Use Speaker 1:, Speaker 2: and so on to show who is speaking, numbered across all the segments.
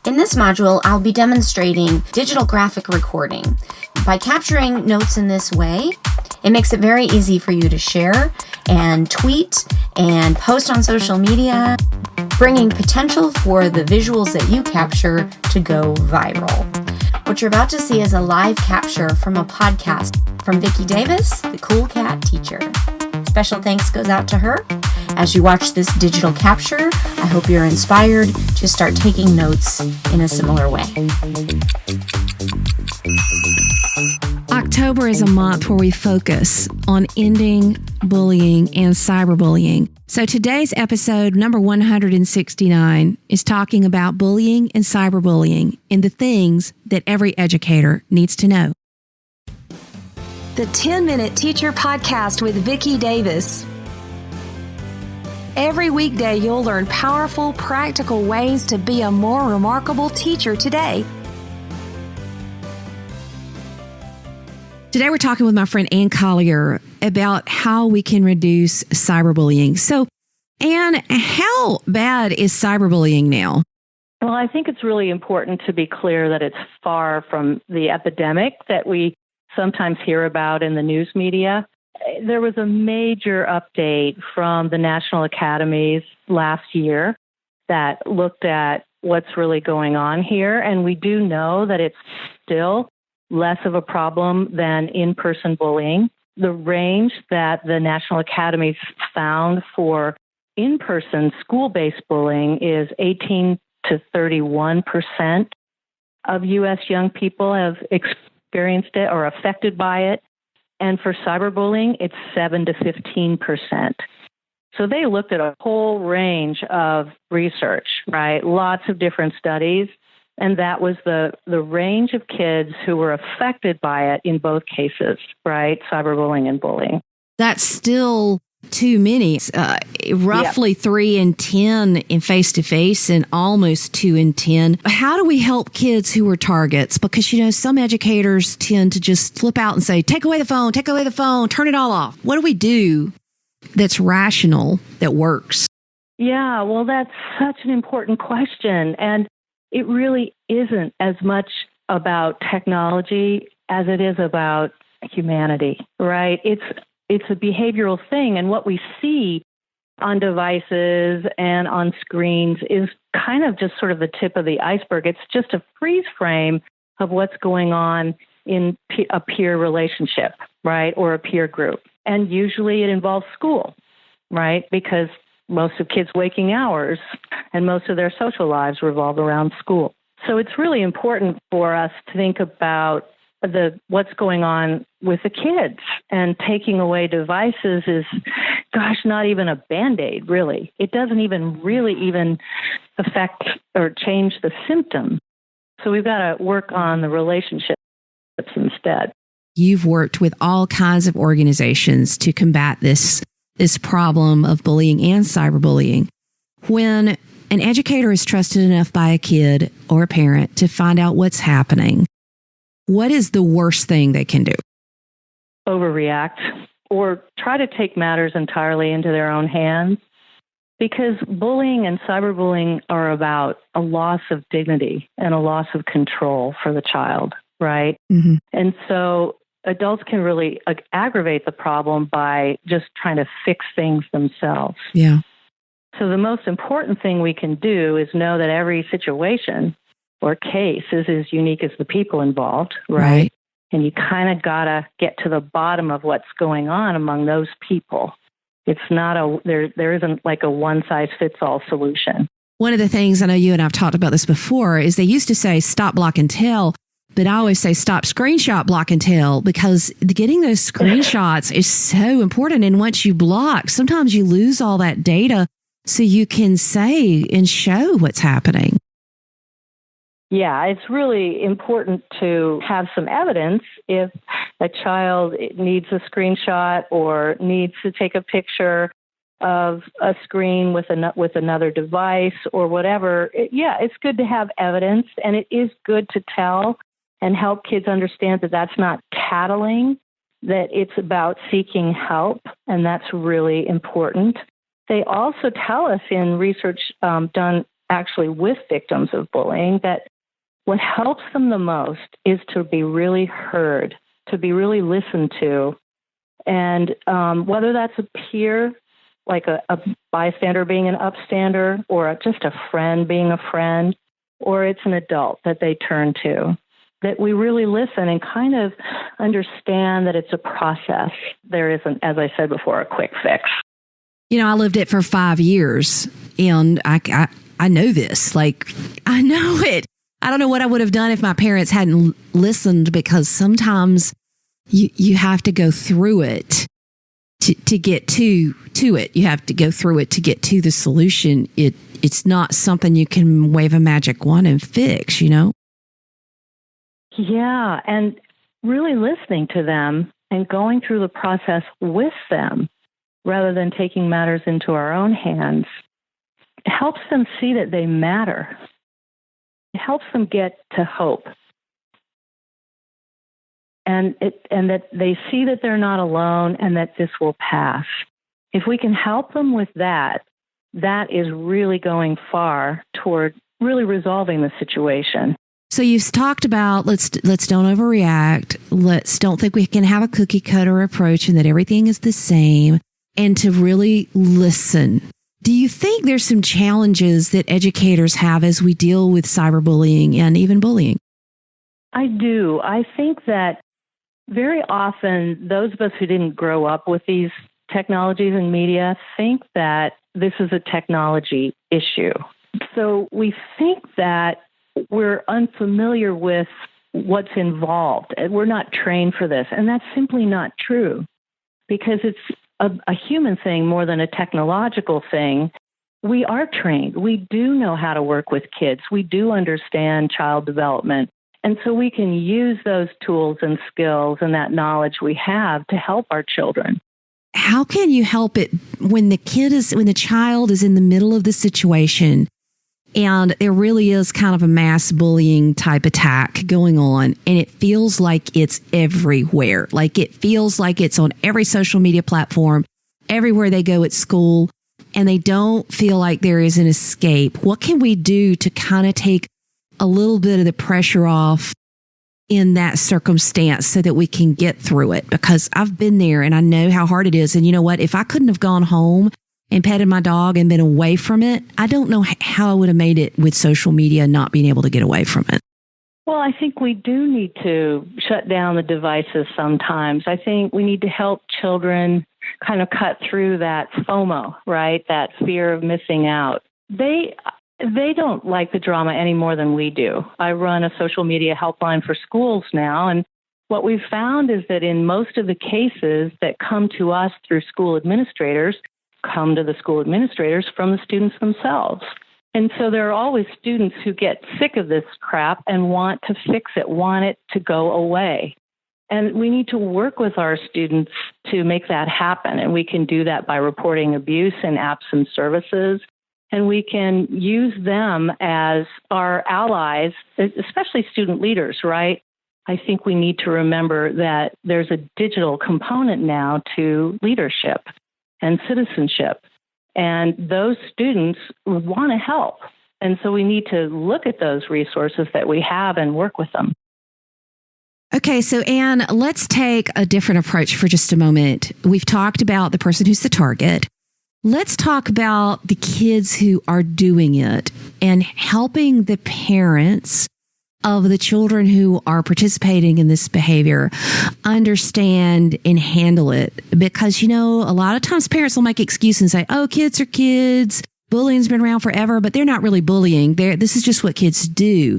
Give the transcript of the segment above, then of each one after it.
Speaker 1: In this module, I'll be demonstrating digital graphic recording. By capturing notes in this way, it makes it very easy for you to share and tweet and post on social media, bringing potential for the visuals that you capture to go viral. What you're about to see is a live capture from a podcast from Vicki Davis, the Cool Cat Teacher. Special thanks goes out to her. As you watch this digital capture, I hope you're inspired to start taking notes in a similar way.
Speaker 2: October is a month where we focus on ending bullying and cyberbullying. So today's episode, number 169, is talking about bullying and cyberbullying and the things that every educator needs to know.
Speaker 3: The 10-Minute Teacher Podcast with Vicki Davis. Every weekday, you'll learn powerful, practical ways to be a more remarkable teacher today.
Speaker 2: Today, we're talking with my friend Ann Collier about how we can reduce cyberbullying. So, Ann, how bad is cyberbullying now?
Speaker 4: Well, I think it's really important to be clear that it's far from the epidemic that we sometimes hear about in the news media. There was a major update from the National Academies last year that looked at what's really going on here. And we do know that it's still less of a problem than in-person bullying. The range that the National Academies found for in-person school-based bullying is 18 to 31% of U.S. young people have experienced it or affected by it. And for cyberbullying, it's 7 to 15%. So they looked at a whole range of research, right? Lots of different studies. And that was the range of kids who were affected by it in both cases, right? Cyberbullying and bullying.
Speaker 2: That's still too many. Roughly 3 in 10 in face-to-face and almost 2 in 10. How do we help kids who are targets? Because, some educators tend to just flip out and say, take away the phone, turn it all off. What do we do that's rational, that works?
Speaker 4: Yeah, well, that's such an important question. And it really isn't as much about technology as it is about humanity, right? It's a behavioral thing. And what we see on devices and on screens is kind of just sort of the tip of the iceberg. It's just a freeze frame of what's going on in a peer relationship, right? Or a peer group. And usually it involves school, right? Because most of kids' waking hours and most of their social lives revolve around school. So it's really important for us to think about what's going on with the kids, and taking away devices is, not even a Band-Aid, really. It doesn't even affect or change the symptom. So we've got to work on the relationships instead.
Speaker 2: You've worked with all kinds of organizations to combat this problem of bullying and cyberbullying. When an educator is trusted enough by a kid or a parent to find out what's happening, what is the worst thing they can do?
Speaker 4: Overreact or try to take matters entirely into their own hands, because bullying and cyberbullying are about a loss of dignity and a loss of control for the child, right? Mm-hmm. And so adults can really aggravate the problem by just trying to fix things themselves.
Speaker 2: Yeah.
Speaker 4: So the most important thing we can do is know that every situation or case is as unique as the people involved, right? And you kind of got to get to the bottom of what's going on among those people. It's not there isn't like a one-size-fits-all solution.
Speaker 2: One of the things, I know you and I've talked about this before, is they used to say stop, block, and tell, but I always say stop, screenshot, block, and tell, because getting those screenshots is so important. And once you block, sometimes you lose all that data so you can say and show what's happening.
Speaker 4: Yeah, it's really important to have some evidence if a child needs a screenshot or needs to take a picture of a screen with another device or whatever. It's good to have evidence, and it is good to tell and help kids understand that that's not tattling, that it's about seeking help, and that's really important. They also tell us in research done actually with victims of bullying, that what helps them the most is to be really heard, to be really listened to. And whether that's a peer, like a bystander being an upstander, or just a friend being a friend, or it's an adult that they turn to, that we really listen and kind of understand that it's a process. There isn't, as I said before, a quick fix.
Speaker 2: I lived it for 5 years, and I know this. Like, I know it. I don't know what I would have done if my parents hadn't listened, because sometimes you have to go through it to get to it. You have to go through it to get to the solution. It's not something you can wave a magic wand and fix,
Speaker 4: Yeah, and really listening to them and going through the process with them rather than taking matters into our own hands, it helps them see that they matter. It helps them get to hope. And that they see that they're not alone and that this will pass. If we can help them with that, that is really going far toward really resolving the situation.
Speaker 2: So you've talked about let's don't overreact. Let's don't think we can have a cookie cutter approach and that everything is the same, and to really listen. Do you think there's some challenges that educators have as we deal with cyberbullying and even bullying?
Speaker 4: I do. I think that very often those of us who didn't grow up with these technologies and media think that this is a technology issue. So we think that we're unfamiliar with what's involved. We're not trained for this. And that's simply not true, because it's a human thing more than a technological thing. We are trained. We do know how to work with kids. We do understand child development. And so we can use those tools and skills and that knowledge we have to help our children.
Speaker 2: How can you help it when the child is in the middle of the situation and there really is kind of a mass bullying type attack going on, and it feels like it's everywhere? Like, it feels like it's on every social media platform, everywhere they go at school, and they don't feel like there is an escape. What can we do to kind of take a little bit of the pressure off in that circumstance so that we can get through it? Because I've been there and I know how hard it is. And you know what? If I couldn't have gone home and petted my dog and been away from it, I don't know how I would have made it with social media not being able to get away from it.
Speaker 4: Well, I think we do need to shut down the devices sometimes. I think we need to help children kind of cut through that FOMO, right? That fear of missing out. They don't like the drama any more than we do. I run a social media helpline for schools now, and what we've found is that in most of the cases that come to us through school administrators, come to the school administrators from the students themselves. And so there are always students who get sick of this crap and want to fix it, want it to go away. And we need to work with our students to make that happen. And we can do that by reporting abuse in apps and services. And we can use them as our allies, especially student leaders, right? I think we need to remember that there's a digital component now to leadership and citizenship. And those students want to help. And so we need to look at those resources that we have and work with them.
Speaker 2: Okay, so Anne, let's take a different approach for just a moment. We've talked about the person who's the target. Let's talk about the kids who are doing it and helping the parents of the children who are participating in this behavior understand and handle it. Because, a lot of times parents will make excuses and say, oh, kids are kids. Bullying's been around forever, but they're not really bullying. This is just what kids do.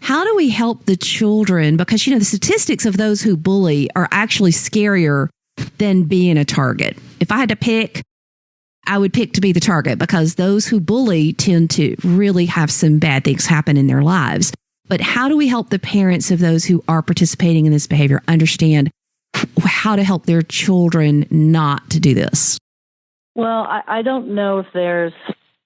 Speaker 2: How do we help the children? Because, the statistics of those who bully are actually scarier than being a target. If I had to pick, I would pick to be the target, because those who bully tend to really have some bad things happen in their lives. But how do we help the parents of those who are participating in this behavior understand how to help their children not to do this?
Speaker 4: Well, I don't know if there's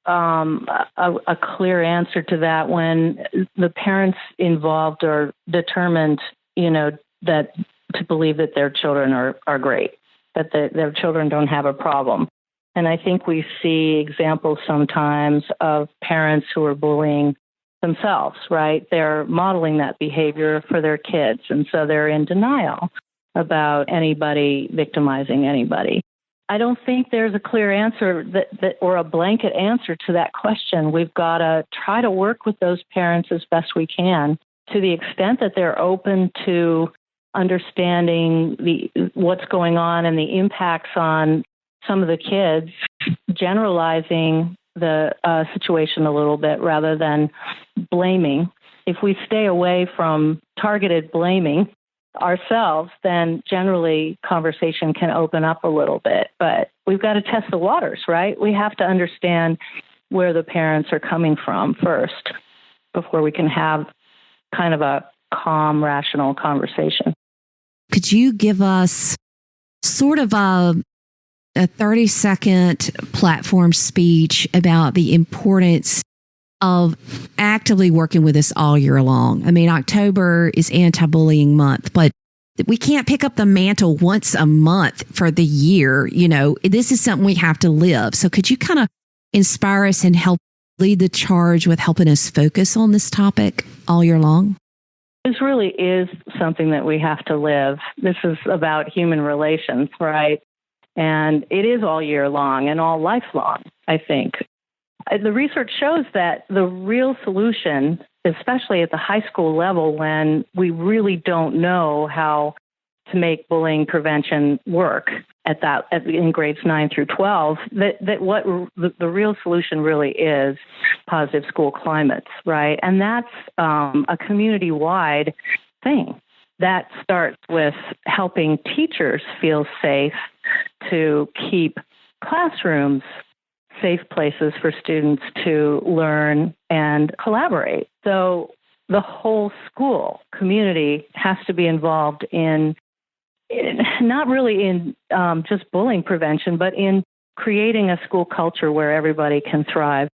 Speaker 4: a clear answer to that when the parents involved are determined, that to believe that their children are great, that their children don't have a problem. And I think we see examples sometimes of parents who are bullying themselves, right? They're modeling that behavior for their kids. And so they're in denial about anybody victimizing anybody. I don't think there's a clear answer that or a blanket answer to that question. We've got to try to work with those parents as best we can to the extent that they're open to understanding what's going on and the impacts on some of the kids, generalizing the situation a little bit rather than blaming. If we stay away from targeted blaming ourselves, then generally conversation can open up a little bit. But we've got to test the waters, right? We have to understand where the parents are coming from first before we can have kind of a calm, rational conversation.
Speaker 2: Could you give us sort of a 30-second platform speech about the importance of actively working with us all year long? I mean, October is anti-bullying month, but we can't pick up the mantle once a month for the year. You know, this is something we have to live. So could you kind of inspire us and help lead the charge with helping us focus on this topic all year long?
Speaker 4: This really is something that we have to live. This is about human relations, right? And it is all year long and all lifelong, I think. The research shows that the real solution, especially at the high school level when we really don't know how to make bullying prevention work in grades 9 through 12, that what the real solution really is positive school climates, right? And that's a community-wide thing. That starts with helping teachers feel safe to keep classrooms safe places for students to learn and collaborate. So the whole school community has to be involved in not really in just bullying prevention, but in creating a school culture where everybody can thrive.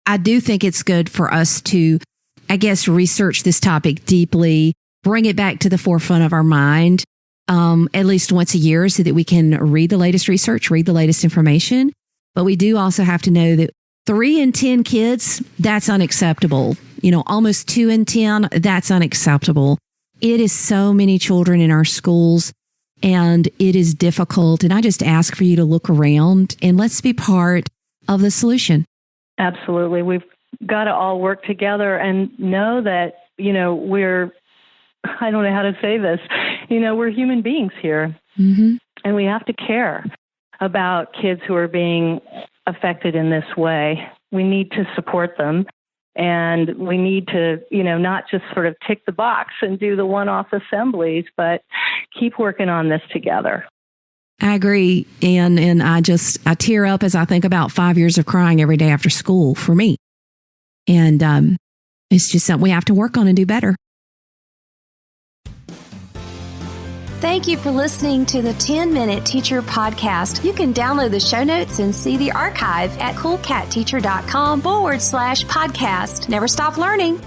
Speaker 2: I do think it's good for us to, I guess, research this topic deeply, bring it back to the forefront of our mind, at least once a year so that we can read the latest research, read the latest information. But we do also have to know that 3 in 10 kids, that's unacceptable. You know, almost 2 in 10, that's unacceptable. It is so many children in our schools and it is difficult. And I just ask for you to look around and let's be part of the solution.
Speaker 4: Absolutely. We've got to all work together and know that, you know, I don't know how to say this, you know, we're human beings here. Mm-hmm. And we have to care about kids who are being affected in this way. We need to support them. And we need to, you know, not just sort of tick the box and do the one-off assemblies, but keep working on this together.
Speaker 2: I agree. And I tear up as I think about 5 years of crying every day after school for me. And it's just something we have to work on and do better.
Speaker 3: Thank you for listening to the 10-Minute Teacher Podcast. You can download the show notes and see the archive at coolcatteacher.com/podcast. Never stop learning.